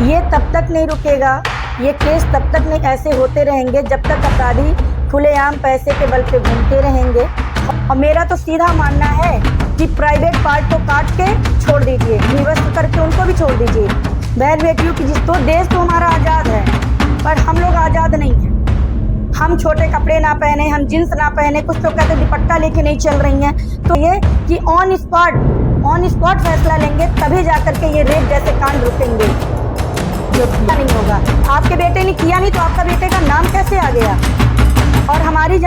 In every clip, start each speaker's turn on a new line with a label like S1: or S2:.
S1: ये तब तक नहीं रुकेगा, ये केस तब तक नहीं ऐसे होते रहेंगे जब तक अपराधी खुलेआम पैसे के बल पे घूमते रहेंगे। और मेरा तो सीधा मानना है कि प्राइवेट पार्ट को काट के छोड़ दीजिए, निवस्त करके उनको भी छोड़ दीजिए। बहन बेटियों की जिस तो देश तो हमारा आज़ाद है, पर हम लोग आज़ाद नहीं हैं। हम छोटे कपड़े ना पहने, हम जींस ना पहने, कुछ लोग कहते दुपट्टा लेके नहीं चल रही हैं। तो ये कि ऑन स्पॉट फैसला लेंगे, तभी जाकर के ये रेप जैसे कांड रुकेंगे। जो किया नहीं होगा, आपके बेटे ने किया नहीं तो आपका बेटे का नाम कैसे आ गया? और हमारी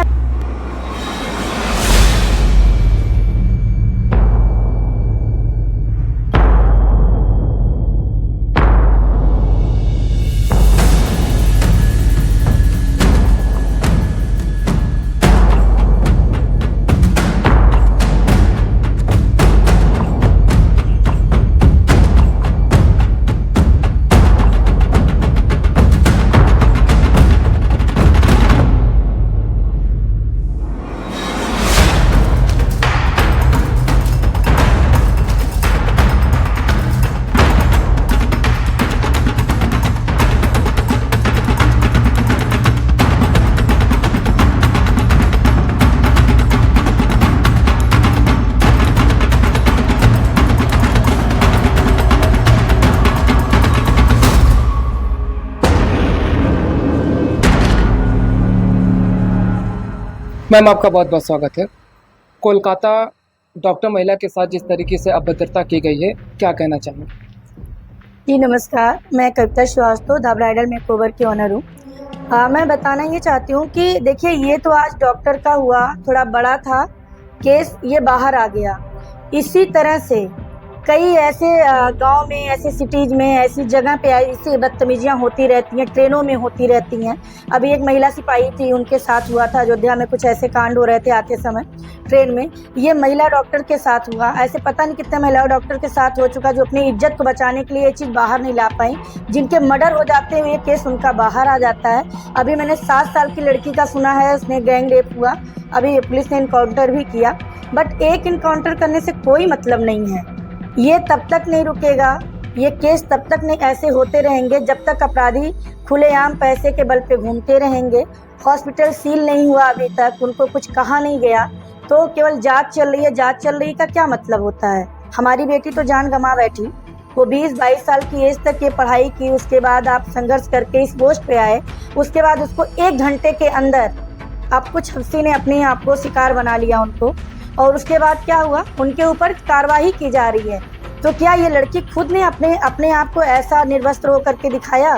S2: मैम, आपका बहुत बहुत स्वागत है। कोलकाता डॉक्टर महिला के साथ जिस तरीके से अभद्रता की गई है, क्या कहना चाहेंगे?
S1: जी नमस्कार, मैं कविता श्रीवास्तव द ब्राइडल मेकओवर की ऑनर हूँ। मैं बताना ये चाहती हूँ कि देखिए, ये तो आज डॉक्टर का हुआ, थोड़ा बड़ा था केस, ये बाहर आ गया। इसी तरह से कई ऐसे गांव में, ऐसे सिटीज़ में, ऐसी जगह पे ऐसी बदतमीजियाँ होती रहती हैं, ट्रेनों में होती रहती हैं। अभी एक महिला सिपाही थी, उनके साथ हुआ था अयोध्या में, कुछ ऐसे कांड हो रहे थे आते समय ट्रेन में। ये महिला डॉक्टर के साथ हुआ। ऐसे पता नहीं कितने महिला डॉक्टर के साथ हो चुका, जो अपनी इज्जत को बचाने के लिए ये चीज़ बाहर नहीं ला पाई, जिनके मर्डर हो जाते हैं, ये केस उनका बाहर आ जाता है। अभी मैंने 7 साल की लड़की का सुना है, उसने गैंग रेप हुआ, अभी पुलिस ने इनकाउंटर भी किया। बट एक इनकाउंटर करने से कोई मतलब नहीं है। ये तब तक नहीं रुकेगा, ये केस तब तक नहीं ऐसे होते रहेंगे जब तक अपराधी खुलेआम पैसे के बल पे घूमते रहेंगे। हॉस्पिटल सील नहीं हुआ अभी तक, उनको कुछ कहा नहीं गया, तो केवल जांच चल रही है। जांच चल रही का क्या मतलब होता है? हमारी बेटी तो जान गंवा बैठी, वो 20-22 साल की एज तक ये पढ़ाई की, उसके बाद आप संघर्ष करके इस पोस्ट पे आए, उसके बाद उसको 1 घंटे के अंदर आप कुछ हस्ती ने अपने आप को शिकार बना लिया उनको, और उसके बाद क्या हुआ? उनके ऊपर कार्रवाई की जा रही है। तो क्या ये लड़की खुद ने अपने आप को ऐसा निर्वस्त्र होकर के दिखाया?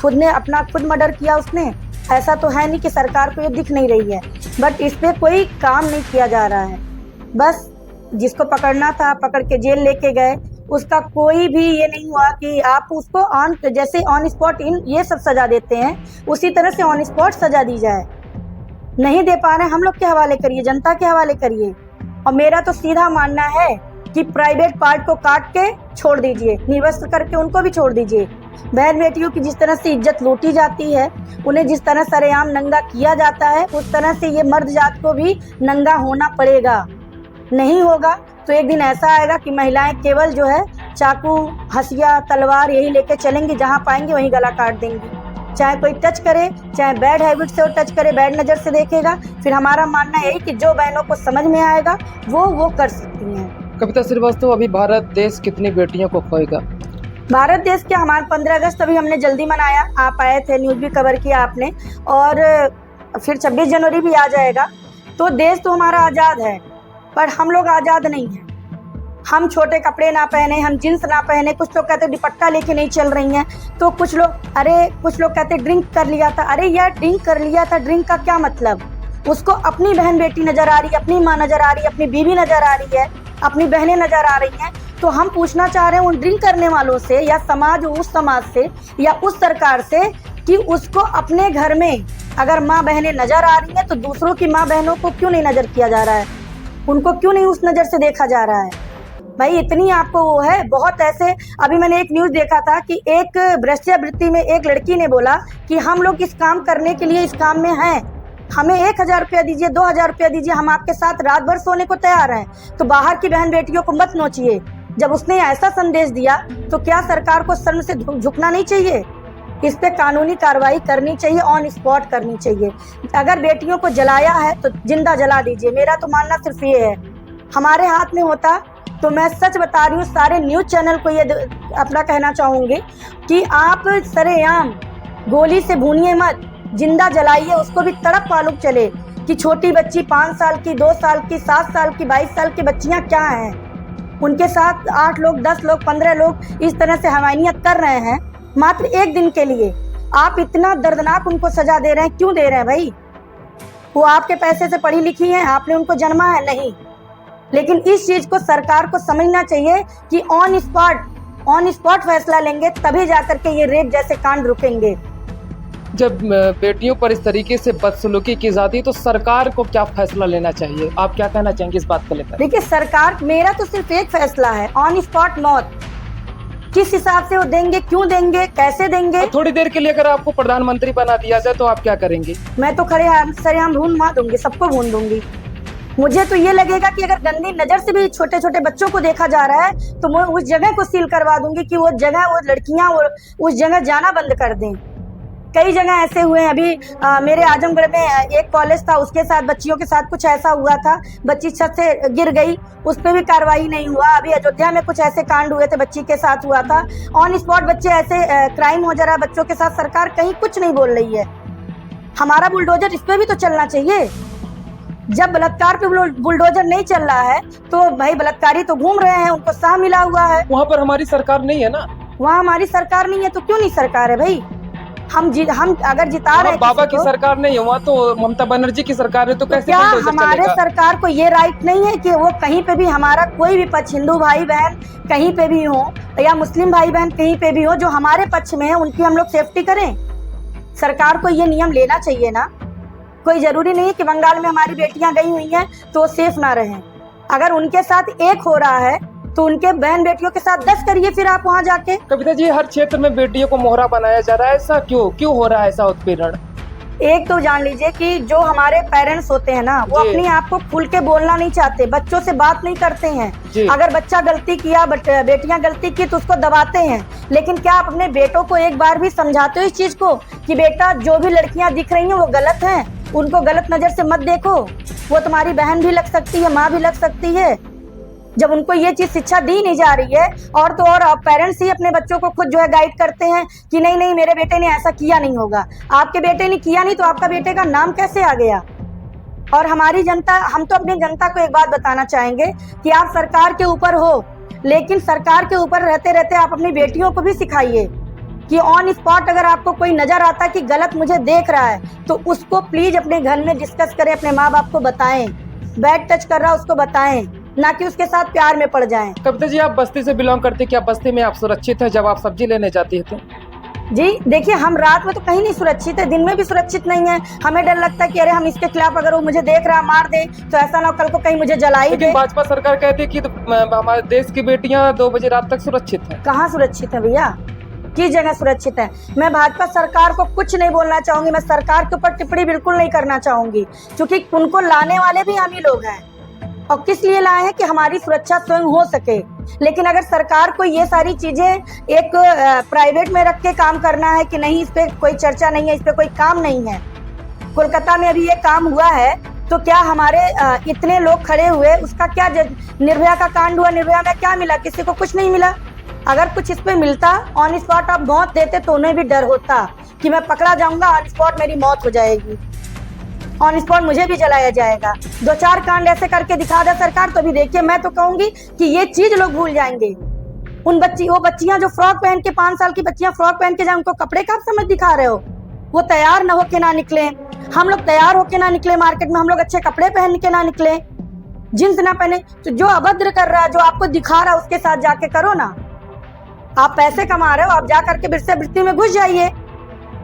S1: खुद ने खुद मर्डर किया उसने? ऐसा तो है नहीं कि सरकार को ये दिख नहीं रही है, बट इस पर कोई काम नहीं किया जा रहा है। बस जिसको पकड़ना था पकड़ के जेल लेके गए, उसका कोई भी ये नहीं हुआ कि आप उसको जैसे ऑन स्पॉट ये सब सजा देते हैं, उसी तरह से ऑन स्पॉट सजा दी जाए। नहीं दे पा रहे, हम लोग के हवाले करिए, जनता के हवाले करिए। और मेरा तो सीधा मानना है कि प्राइवेट पार्ट को काट के छोड़ दीजिए, निवस्त करके उनको भी छोड़ दीजिए। बहन बेटियों की जिस तरह से इज्जत लूटी जाती है, उन्हें जिस तरह सरेआम नंगा किया जाता है, उस तरह से ये मर्द जात को भी नंगा होना पड़ेगा। नहीं होगा तो एक दिन ऐसा आएगा कि महिलाएं केवल जो है चाकू, हंसिया, तलवार यही लेके चलेंगी, जहां पाएंगे वहीं गला काट देंगी। चाहे कोई टच करे, चाहे बैड हैबिट से टच करे, बैड नज़र से देखेगा, फिर हमारा मानना यही कि जो बहनों को समझ में आएगा वो कर सकती हैं।
S2: कविता श्रीवास्तव, अभी भारत देश कितनी बेटियों को खोएगा?
S1: भारत देश के हमारे 15 अगस्त अभी हमने जल्दी मनाया, आप आए थे, न्यूज़ भी कवर किया आपने, और फिर 26 जनवरी भी आ जाएगा। तो देश तो हमारा आज़ाद है, पर हम लोग आज़ाद नहीं हैं। हम छोटे कपड़े ना पहने, हम जींस ना पहने, कुछ लोग कहते दुपट्टा लेके नहीं चल रही हैं, तो कुछ लोग कहते ड्रिंक कर लिया था। अरे यार, ड्रिंक कर लिया था, ड्रिंक का क्या मतलब? उसको अपनी बहन बेटी नज़र आ रही है, अपनी माँ नज़र आ रही है, अपनी बीवी नज़र आ रही है, अपनी बहनें नज़र आ रही हैं। तो हम पूछना चाह रहे हैं उन ड्रिंक करने वालों से, या उस समाज से, या उस सरकार से, कि उसको अपने घर में अगर माँ बहनें नज़र आ रही हैं तो दूसरों की माँ बहनों को क्यों नहीं नज़र किया जा रहा है? उनको क्यों नहीं उस नज़र से देखा जा रहा है? भाई इतनी आपको वो है। बहुत ऐसे, अभी मैंने एक न्यूज़ देखा था कि एक वेश्यावृत्ति में एक लड़की ने बोला कि हम लोग इस काम करने के लिए इस काम में हैं, हमें 1000 रुपया दीजिए, 2000 रुपया दीजिए, हम आपके साथ रात भर सोने को तैयार हैं। तो बाहर की बहन बेटियों को मत नोचिए, जब उसने ऐसा संदेश दिया तो क्या सरकार को शर्म से झुकना नहीं चाहिए? इस पे कानूनी कार्रवाई करनी चाहिए, ऑन स्पॉट करनी चाहिए। अगर बेटियों को जलाया है तो जिंदा जला दीजिए। मेरा तो मानना सिर्फ ये है, हमारे हाथ में होता तो मैं सच बता रही हूँ, सारे न्यूज़ चैनल को ये अपना कहना चाहूँगी कि आप सरेआम गोली से भूनिए मत, जिंदा जलाइए, उसको भी तड़प मालूम चले कि छोटी बच्ची 5 साल की, 2 साल की, 7 साल की, 22 साल की बच्चियाँ क्या हैं। उनके साथ 8 लोग, 10 लोग, 15 लोग इस तरह से हवानियत कर रहे हैं मात्र एक दिन के लिए। आप इतना दर्दनाक उनको सजा दे रहे हैं, क्यों दे रहे हैं भाई? वो आपके पैसे से पढ़ी लिखी हैं, आपने उनको जन्मा है? नहीं। लेकिन इस चीज को सरकार को समझना चाहिए कि ऑन स्पॉट फैसला लेंगे तभी जाकर के ये रेप जैसे कांड रुकेंगे।
S2: जब बेटियों पर इस तरीके से बदसलूकी की जाती है तो सरकार को क्या फैसला लेना चाहिए? आप क्या कहना चाहेंगे इस बात को लेकर?
S1: देखिए सरकार, मेरा तो सिर्फ एक फैसला है, ऑन स्पॉट मौत। किस हिसाब से वो देंगे, क्यों देंगे, कैसे देंगे?
S2: थोड़ी देर के लिए अगर आपको प्रधानमंत्री बना दिया जाए तो आप क्या करेंगे?
S1: मैं तो सरेआम भून मार दूंगी, सबको भून दूंगी। मुझे तो ये लगेगा कि अगर गंदी नजर से भी छोटे छोटे बच्चों को देखा जा रहा है तो मैं उस जगह को सील करवा दूंगी कि वो जगह, वो लड़कियां उस जगह जाना बंद कर दें। कई जगह ऐसे हुए हैं। अभी मेरे आजमगढ़ में एक कॉलेज था, उसके साथ बच्चियों के साथ कुछ ऐसा हुआ था, बच्ची छत से गिर गई, उस पर भी कार्रवाई नहीं हुआ। अभी अयोध्या में कुछ ऐसे कांड हुए थे, बच्ची के साथ हुआ था। ऑन स्पॉट बच्चे ऐसे क्राइम हो जा रहा है बच्चों के साथ, सरकार कहीं कुछ नहीं बोल रही है। हमारा बुलडोजर इस पर भी तो चलना चाहिए। जब बलात्कार पे बुलडोजर नहीं चल रहा है तो भाई बलात्कारी तो घूम रहे हैं, उनको साह मिला हुआ है।
S2: वहाँ पर हमारी सरकार नहीं है ना?
S1: वहाँ हमारी सरकार नहीं है तो क्यों नहीं सरकार है भाई? हम अगर जिता रहे हैं
S2: बाबा की सरकार नहीं है, वहाँ तो ममता बनर्जी की सरकार है, तो कैसे
S1: क्या हमारे सरकार को ये राइट नहीं है कि वो कहीं पे भी हमारा कोई भी पक्ष, हिंदू भाई बहन कहीं पे भी हो या मुस्लिम भाई बहन कहीं पे भी हो, जो हमारे पक्ष में है उनकी हम लोग सेफ्टी करें? सरकार को ये नियम लेना चाहिए ना। कोई जरूरी नहीं है कि बंगाल में हमारी बेटियां गई हुई हैं तो सेफ ना रहें। अगर उनके साथ एक हो रहा है तो उनके बहन बेटियों के साथ 10 करिए फिर आप वहां जाके।
S2: कविता जी, हर क्षेत्र में बेटियों को मोहरा बनाया जा रहा है, ऐसा क्यों हो रहा है ऐसा उत्पीड़न?
S1: एक तो जान लीजिए कि जो हमारे पेरेंट्स होते हैं ना, वो अपने आप को खुल के बोलना नहीं चाहते, बच्चों से बात नहीं करते हैं। अगर बच्चा गलती किया, बेटियां गलती की तो उसको दबाते हैं। लेकिन क्या आप अपने बेटों को एक बार भी समझाते हो इस चीज को कि बेटा जो भी लड़कियां दिख रही हैं वो गलत हैं, उनको गलत नजर से मत देखो, वो तुम्हारी बहन भी लग सकती है, माँ भी लग सकती है। जब उनको ये चीज शिक्षा दी नहीं जा रही है, और तो और पेरेंट्स ही अपने बच्चों को खुद जो है गाइड करते हैं कि नहीं नहीं मेरे बेटे ने ऐसा किया नहीं होगा। आपके बेटे ने किया नहीं तो आपका बेटे का नाम कैसे आ गया? और हमारी जनता, हम तो अपनी जनता को एक बात बताना चाहेंगे कि आप सरकार के ऊपर हो, लेकिन सरकार के ऊपर रहते रहते आप अपनी बेटियों को भी सिखाइए कि ऑन स्पॉट अगर आपको कोई नजर आता है कि गलत मुझे देख रहा है तो उसको प्लीज अपने घर में डिस्कस करें, अपने माँ बाप को बताएं। बैड टच कर रहा है उसको बताएं, ना कि उसके साथ प्यार में पड़ जाएं।
S2: कविता जी, आप बस्ती से बिलोंग करते, क्या बस्ती में आप सुरक्षित है जब आप सब्जी लेने जाती है तो?
S1: जी देखिए, हम रात में तो कहीं नहीं सुरक्षित है, दिन में भी सुरक्षित नहीं है। हमें डर लगता है कि अरे हम इसके खिलाफ अगर वो मुझे देख रहा मार दे तो ऐसा ना हो कल को कहीं मुझे जलाई दे।
S2: भाजपा सरकार कहती है कि हमारे देश की बेटियां 2 बजे रात तक सुरक्षित है।
S1: कहाँ सुरक्षित है भैया? किस जगह सुरक्षित है? मैं भाजपा सरकार को कुछ नहीं बोलना चाहूंगी, मैं सरकार के ऊपर टिप्पणी बिल्कुल नहीं करना चाहूंगी, क्योंकि उनको लाने वाले भी हम ही लोग हैं। और किस लिए लाए हैं कि हमारी सुरक्षा स्वयं हो सके। लेकिन अगर सरकार को ये सारी चीजें एक प्राइवेट में रख के काम करना है कि नहीं, इस पे कोई चर्चा नहीं है, इस पे कोई काम नहीं है। कोलकाता में अभी ये काम हुआ है तो क्या हमारे इतने लोग खड़े हुए, उसका क्या निर्भया का कांड हुआ, निर्भया में क्या मिला? किसी को कुछ नहीं मिला। अगर कुछ इस पे मिलता, ऑन स्पॉट आप मौत देते तो उन्हें भी डर होता कि मैं पकड़ा जाऊंगा, ऑन स्पॉट मेरी मौत हो जाएगी, ऑन स्पॉट मुझे भी जलाया जाएगा। 2-4 कांड ऐसे करके दिखा दे सरकार तो भी देखिए, मैं तो कहूंगी कि ये चीज लोग भूल जाएंगे। वो बच्चियां जो फ्रॉक पहन के, 5 साल की बच्चियां फ्रॉक पहन के जाए, उनको कपड़े का आप समझ दिखा रहे हो? वो तैयार न होके ना निकले, हम लोग तैयार होके ना निकले मार्केट में, हम लोग अच्छे कपड़े पहन के ना निकले, जींस ना पहने। तो जो अभद्र कर रहा है, जो आपको दिखा रहा है, उसके साथ जाके करो ना। आप पैसे कमा रहे हो, आप जा करके वृत्ति में घुस जाइए,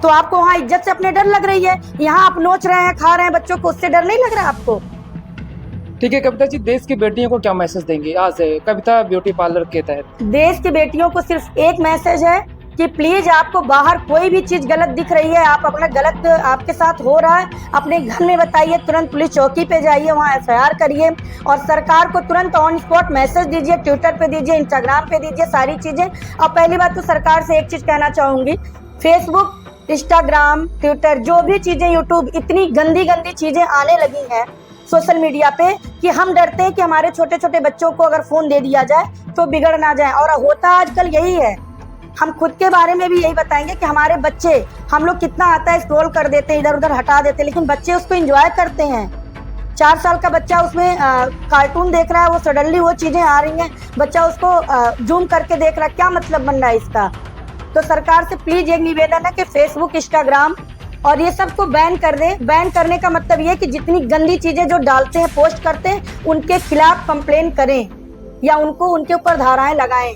S1: तो आपको वहाँ इज्जत से अपने डर लग रही है। यहाँ आप नोच रहे हैं, खा रहे हैं बच्चों को, उससे डर नहीं लग रहा है आपको?
S2: ठीक है कविता जी, देश की बेटियों को क्या मैसेज देंगे आज कविता ब्यूटी पार्लर के तहत?
S1: देश की बेटियों को सिर्फ एक मैसेज है कि प्लीज आपको बाहर कोई भी चीज गलत दिख रही है, आप अपना गलत आपके साथ हो रहा है, अपने घर में बताइए, तुरंत पुलिस चौकी पे जाइए, वहाँ एफआईआर करिए और सरकार को तुरंत ऑन स्पॉट मैसेज दीजिए, ट्विटर पे दीजिए, इंस्टाग्राम पे दीजिए, सारी चीजें। अब पहली बात तो सरकार से एक चीज कहना चाहूंगी, फेसबुक, इंस्टाग्राम, ट्विटर, जो भी चीजें, यूट्यूब, इतनी गंदी गंदी चीजें आने लगी हैं सोशल मीडिया पे कि हम डरते हैं कि हमारे छोटे छोटे बच्चों को अगर फोन दे दिया जाए तो बिगड़ ना जाए। और होता आजकल यही है। हम खुद के बारे में भी यही बताएंगे कि हमारे बच्चे, हम लोग कितना आता है स्क्रॉल कर देते हैं, इधर उधर हटा देते हैं, लेकिन बच्चे उसको एंजॉय करते हैं। 4 साल का बच्चा उसमें कार्टून देख रहा है, वो सडनली वो चीजें आ रही हैं, बच्चा उसको जूम करके देख रहा है, क्या मतलब बन रहा है इसका। तो सरकार से प्लीज एक निवेदन है कि फेसबुक, इंस्टाग्राम और ये सब को बैन कर दे। बैन करने का मतलब ये कि जितनी गंदी चीजें जो डालते हैं, पोस्ट करते हैं, उनके खिलाफ कंप्लेन करें या उनको उनके ऊपर धाराएं लगाएं,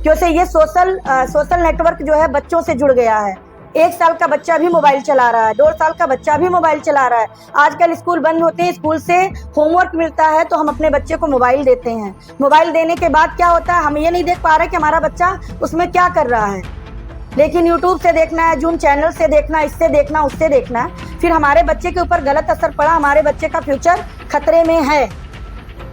S1: क्योंकि ये सोशल नेटवर्क जो है बच्चों से जुड़ गया है। 1 साल का बच्चा भी मोबाइल चला रहा है, 2 साल का बच्चा भी मोबाइल चला रहा है। आजकल स्कूल बंद होते हैं, स्कूल से होमवर्क मिलता है तो हम अपने बच्चे को मोबाइल देते हैं। मोबाइल देने के बाद क्या होता है, हम ये नहीं देख पा रहे कि हमारा बच्चा उसमें क्या कर रहा है, लेकिन यूट्यूब से देखना है, जूम चैनल से देखना, इससे देखना, उससे देखना है, फिर हमारे बच्चे के ऊपर गलत असर पड़ा, हमारे बच्चे का फ्यूचर खतरे में है।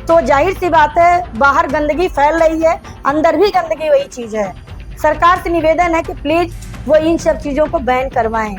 S1: तो जाहिर सी बात है, बाहर गंदगी फैल रही है, अंदर भी गंदगी वही चीज है। सरकार से निवेदन है कि प्लीज वो इन सब चीजों को बैन करवाएं।